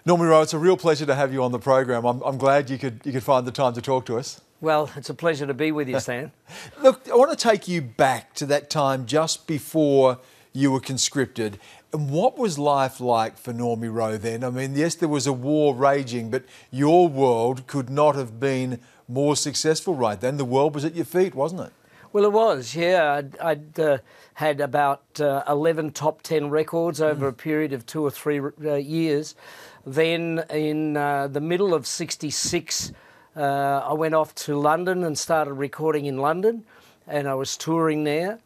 Normie Rowe, it's a real pleasure to have you on the program. I'm glad you could find the time to talk to us. Well, it's a pleasure to be with you, Stan. Look, I want to take you back to that time just before you were conscripted. And what was life like for Normie Rowe then? I mean, yes, there was a war raging, but your world could not have been more successful right then. The world was at your feet, wasn't it? Well, it was, yeah. I'd had about 11 top 10 records over a period of 2 or 3 years. Then in the middle of '66, I went off to London and started recording in London, and I was touring there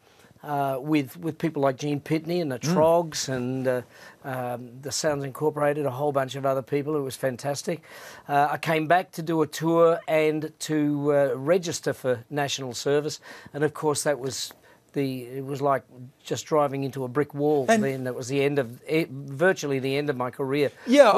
with people like Gene Pitney and the Trogs and the Sounds Incorporated, a whole bunch of other people. It was fantastic. I came back to do a tour and to register for national service, and of course that was it was like just driving into a brick wall. And then that was the end of virtually the end of my career. Yeah,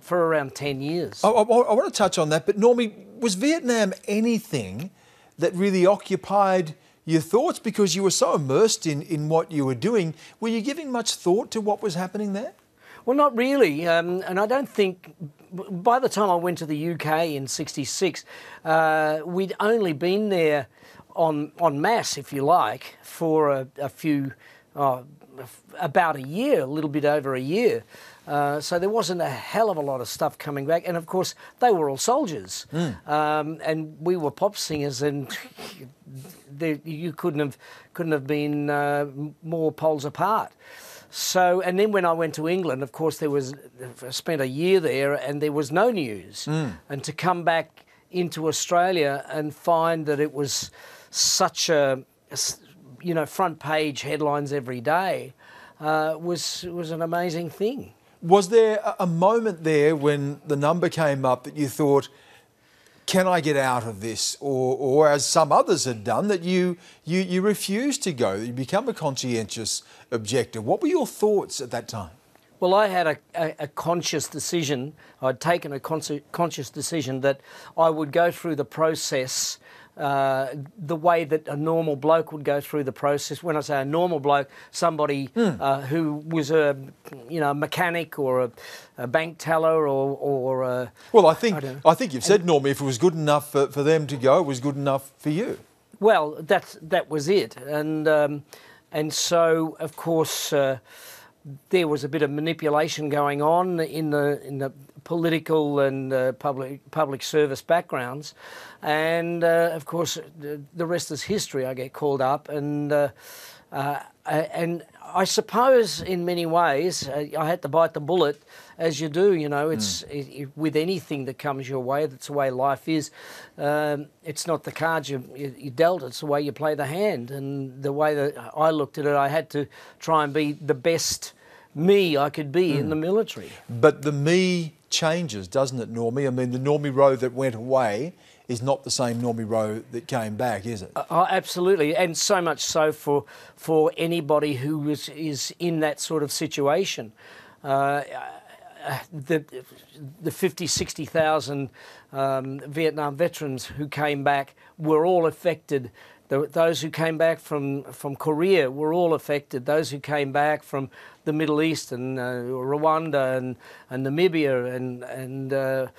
for around 10 years. I want to touch on that, but Normie, was Vietnam anything that really occupied your thoughts because you were so immersed in what you were doing? Were you giving much thought to what was happening there? Well, not really, and I don't think. By the time I went to the UK in '66, we'd only been there en masse, if you like, for a few, about a year, a little bit over a year. So there wasn't a hell of a lot of stuff coming back, and of course they were all soldiers, and we were pop singers, and you couldn't have been more poles apart. So, and then when I went to England, of course I spent a year there, and there was no news, and to come back into Australia and find that it was such a, front page headlines every day was an amazing thing. Was there a moment there when the number came up that you thought, can I get out of this? Or as some others had done, that you refused to go, you become a conscientious objector. What were your thoughts at that time? Well, I had a conscious decision. I'd taken a conscious decision that I would go through the process the way that a normal bloke would go through the process. When I say a normal bloke, somebody who was a mechanic or a bank teller or well, I think you've said, Normie, if it was good enough for them to go, it was good enough for you. Well, that was it, and so of course there was a bit of manipulation going on in the political and public service backgrounds, and of course the rest is history. I get called up, and I suppose in many ways I had to bite the bullet, as you do. It's with anything that comes your way. That's the way life is. It's not the cards you dealt, it's the way you play the hand. And the way that I looked at it, I had to try and be the best me I could be in the military. But the me changes, doesn't it, Normie? I mean, the Normie Rowe that went away is not the same Normie Rowe that came back, is it? Absolutely, and so much so for anybody who is in that sort of situation. The 50, 60,000 Vietnam veterans who came back were all affected. Those who came back from Korea were all affected. Those who came back from the Middle East and Rwanda and Namibia and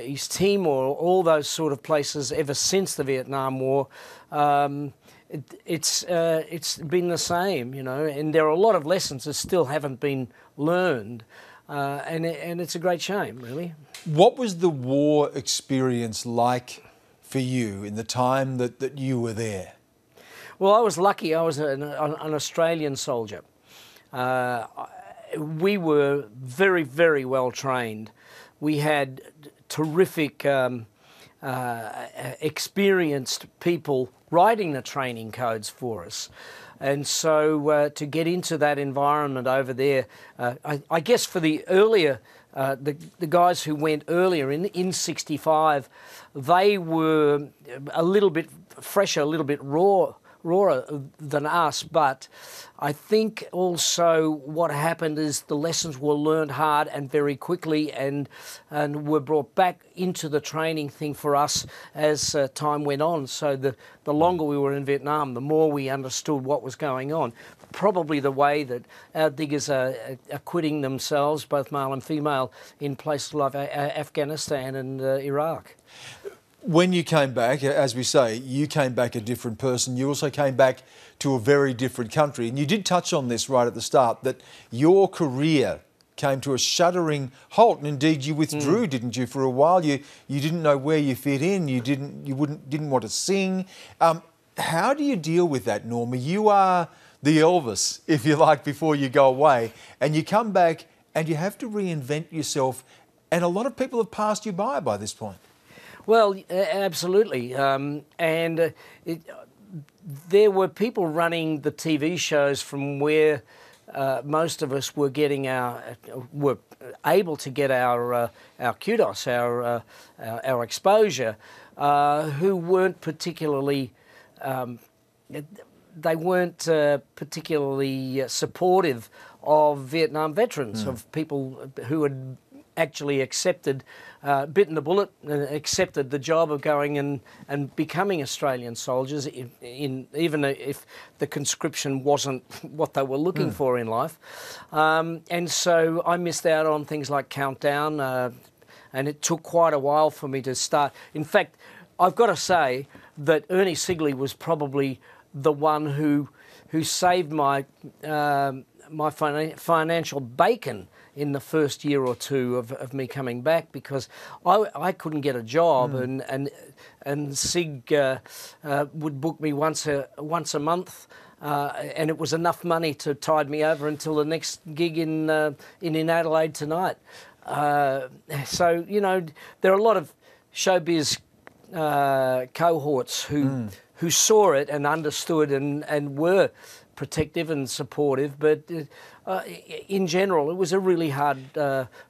East Timor, all those sort of places ever since the Vietnam War, it's been the same, and there are a lot of lessons that still haven't been learned, and it's a great shame, really. What was the war experience like for you in the time that you were there? Well, I was lucky. I was an Australian soldier. We were very, very well trained. We had terrific, experienced people writing the training codes for us. And so to get into that environment over there, I guess for the earlier, the guys who went earlier in '65, they were a little bit fresher, a little bit rawer than us, but I think also what happened is the lessons were learned hard and very quickly, and were brought back into the training thing for us as time went on. So the longer we were in Vietnam, the more we understood what was going on. Probably the way that our diggers are quitting themselves, both male and female, in places like Afghanistan and Iraq. When you came back, as we say, you came back a different person. You also came back to a very different country. And you did touch on this right at the start, that your career came to a shuddering halt. And indeed, you withdrew, didn't you, for a while? You didn't know where you fit in. You didn't want to sing. How do you deal with that, Normie? You are the Elvis, if you like, before you go away. And you come back and you have to reinvent yourself. And a lot of people have passed you by this point. Well, absolutely. There were people running the TV shows from where most of us were getting were able to get our kudos, our exposure, who weren't particularly particularly supportive of Vietnam veterans, of people who had actually accepted, bitten the bullet, and accepted the job of going and becoming Australian soldiers, even if the conscription wasn't what they were looking for in life. And so I missed out on things like Countdown, and it took quite a while for me to start. In fact, I've got to say that Ernie Sigley was probably the one who saved my my financial bacon in the first year or two of me coming back, because I couldn't get a job, and Sig would book me once a month, and it was enough money to tide me over until the next gig in Adelaide tonight. So you know, there are a lot of showbiz cohorts who saw it and understood and were protective and supportive, but in general, it was a really hard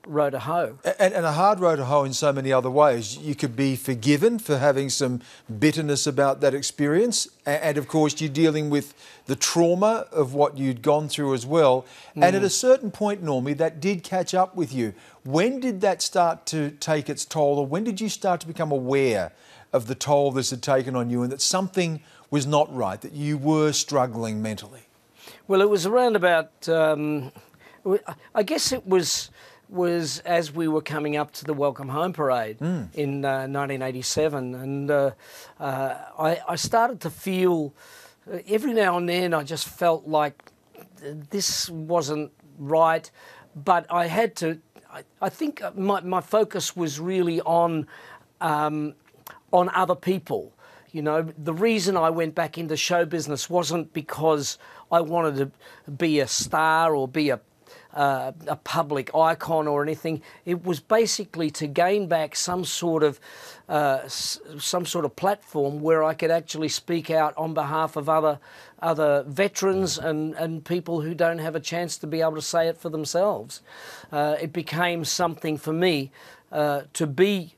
row to hoe. And a hard row to hoe in so many other ways. You could be forgiven for having some bitterness about that experience, and of course you're dealing with the trauma of what you'd gone through as well. And at a certain point, Normie, that did catch up with you. When did that start to take its toll, or when did you start to become aware of the toll this had taken on you and that something was not right, that you were struggling mentally? Well, it was around about, I guess it was as we were coming up to the Welcome Home Parade in 1987, and I started to feel, every now and then I just felt like this wasn't right, but I had to, I think my focus was really on other people. You know, the reason I went back into show business wasn't because I wanted to be a star or be a public icon or anything. It was basically to gain back some sort of platform where I could actually speak out on behalf of other veterans and people who don't have a chance to be able to say it for themselves. It became something for me to be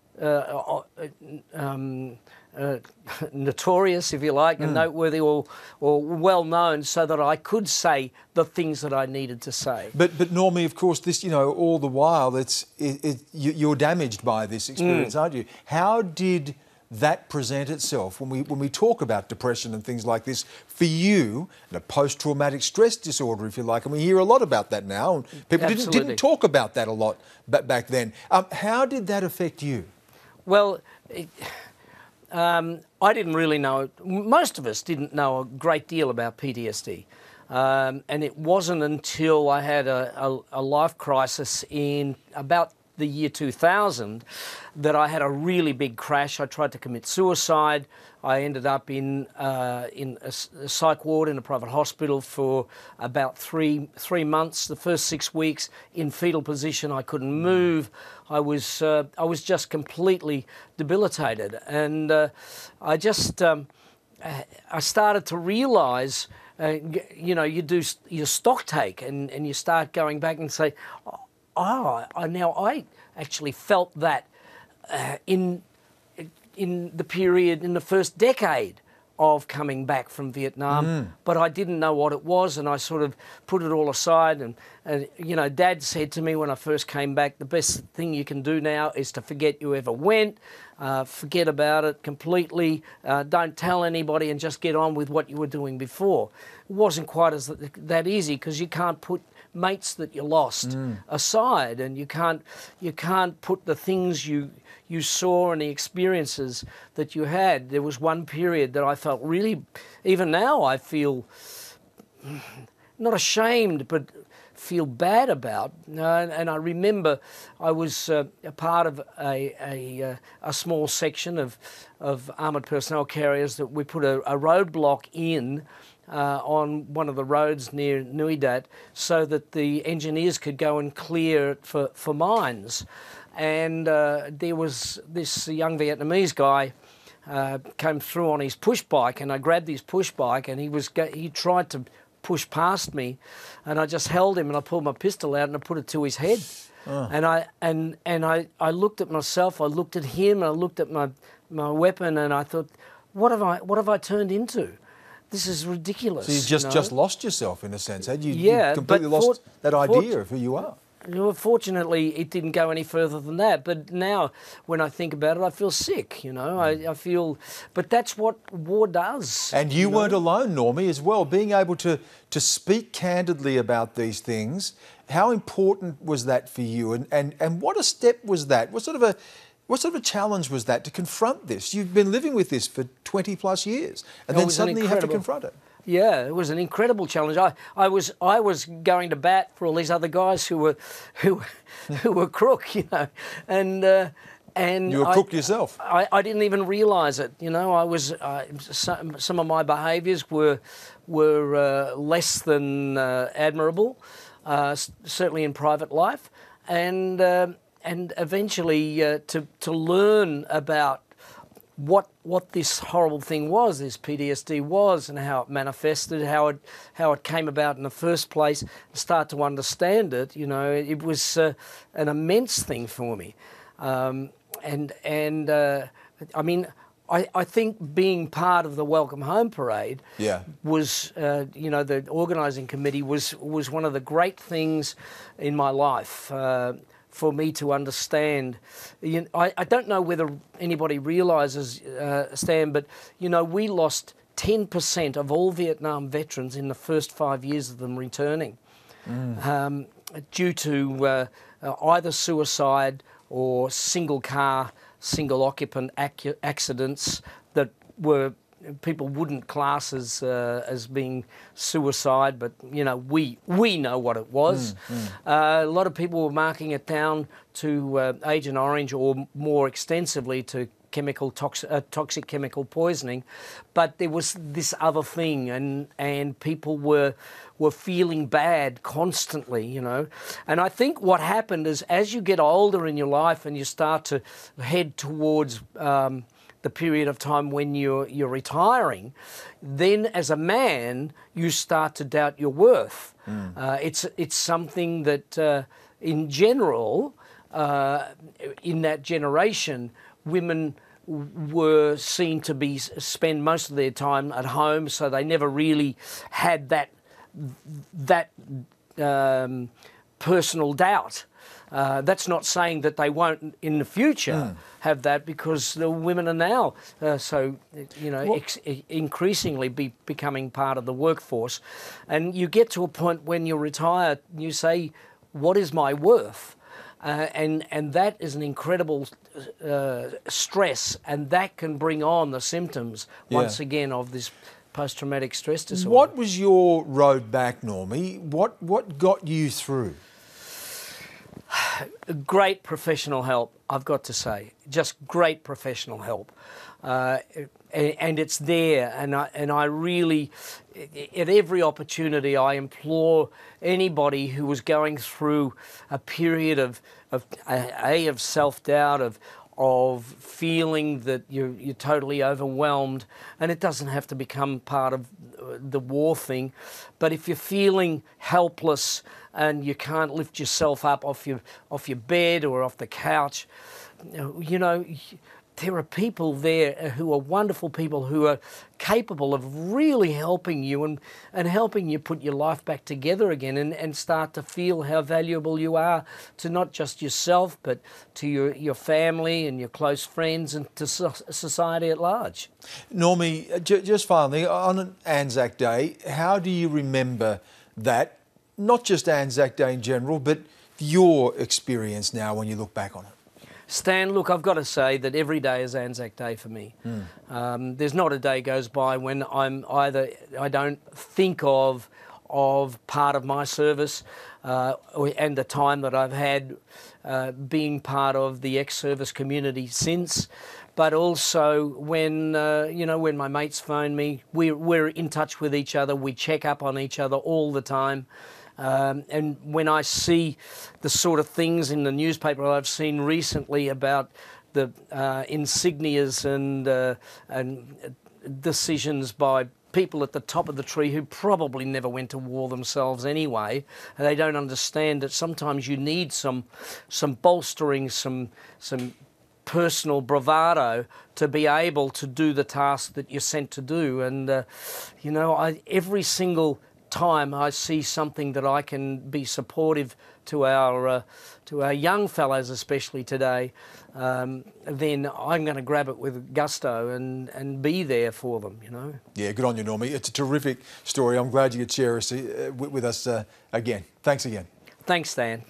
notorious, if you like, and noteworthy or well known, so that I could say the things that I needed to say. But Normie, of course, this, you know, all the while you're damaged by this experience, aren't you? How did that present itself when we talk about depression and things like this for you, and a post-traumatic stress disorder, if you like, and we hear a lot about that now, and people didn't talk about that a lot back then. How did that affect you? Well, I didn't really know, most of us didn't know a great deal about PTSD. And it wasn't until I had a life crisis in about the year 2000 that I had a really big crash. I tried to commit suicide. I ended up in a psych ward in a private hospital for about three months. The first 6 weeks in fetal position, I couldn't move. I was just completely debilitated, and I started to realise, you know, you do your stock take, and you start going back and say, now I actually felt that in the period in the first decade of coming back from Vietnam, but I didn't know what it was, and I sort of put it all aside. And you know, Dad said to me when I first came back, the best thing you can do now is to forget you ever went, forget about it completely, don't tell anybody, and just get on with what you were doing before. It wasn't quite that easy, because you can't put mates that you lost aside, and you can't put the things you saw and the experiences that you had. There was one period that I felt really, even now I feel not ashamed, but feel bad about. And I remember I was a part of a small section of armoured personnel carriers that we put a roadblock in on one of the roads near Nui Dat, so that the engineers could go and clear it for mines. And there was this young Vietnamese guy came through on his push bike, and I grabbed his push bike, and he tried to push past me, and I just held him, and I pulled my pistol out and I put it to his head. And I looked at myself, I looked at him, and I looked at my weapon, and I thought, what have I turned into? This is ridiculous. So you just lost yourself, in a sense, had you? Yeah, you completely lost that idea of who you are. Well, fortunately, it didn't go any further than that. But now, when I think about it, I feel sick, you know. I feel... But that's what war does. And you weren't alone, Normie, as well. Being able to speak candidly about these things, how important was that for you? And what a step was that? What sort of a challenge was that to confront this? You've been living with this for 20 plus years, and then suddenly you have to confront it. Yeah, it was an incredible challenge. I was going to bat for all these other guys who were crook, you know, and you were crook yourself. I didn't even realise it, you know. I was some of my behaviours were less than admirable, certainly in private life, and eventually to learn about what this horrible thing was, this PTSD was, and how it manifested, how it came about in the first place, and start to understand it. You know, it was an immense thing for me, I mean, I think being part of the Welcome Home Parade was, you know, the organising committee was one of the great things in my life. For me to understand. I don't know whether anybody realises, Stan, but, you know, we lost 10% of all Vietnam veterans in the first 5 years of them returning, due to either suicide or single car, single occupant accidents that were people wouldn't class as being suicide, but you know, we know what it was. A lot of people were marking it down to Agent Orange, or more extensively to toxic chemical poisoning, but there was this other thing, and people were feeling bad constantly, you know. And I think what happened is, as you get older in your life and you start to head towards the period of time when you're retiring, then as a man you start to doubt your worth. It's something that in general, in that generation, women were seen to spend most of their time at home, so they never really had that personal doubt. That's not saying that they won't in the future have that, because the women are now so, you know, increasingly becoming part of the workforce. And you get to a point when you retire, you say, what is my worth? And that is an incredible stress, and that can bring on the symptoms, once again, of this post-traumatic stress disorder. What was your road back, Normie? What got you through? Great professional help, I've got to say. Just great professional help. And it's there, and I really, at every opportunity, I implore anybody who was going through a period of self-doubt, of feeling that you're totally overwhelmed, and it doesn't have to become part of the war thing, but if you're feeling helpless and you can't lift yourself up off your bed or off the couch, you know, there are people there who are wonderful people who are capable of really helping you and helping you put your life back together again and start to feel how valuable you are to not just yourself but to your family and your close friends and to society at large. Normie, just finally, on Anzac Day, how do you remember that? Not just Anzac Day in general, but your experience now when you look back on it. Stan, look, I've got to say that every day is Anzac Day for me. There's not a day goes by when I don't think of part of my service and the time that I've had being part of the ex-service community since. But also when when my mates phone me, we're in touch with each other. We check up on each other all the time. And when I see the sort of things in the newspaper I've seen recently about the insignias and decisions by people at the top of the tree who probably never went to war themselves anyway, and they don't understand that sometimes you need some bolstering, some personal bravado to be able to do the task that you're sent to do. And every single time I see something that I can be supportive to our young fellows, especially today, then I'm going to grab it with gusto and be there for them. Yeah, good on you, Normie. It's a terrific story. I'm glad you could share us with us again. Thanks again. Thanks, Stan.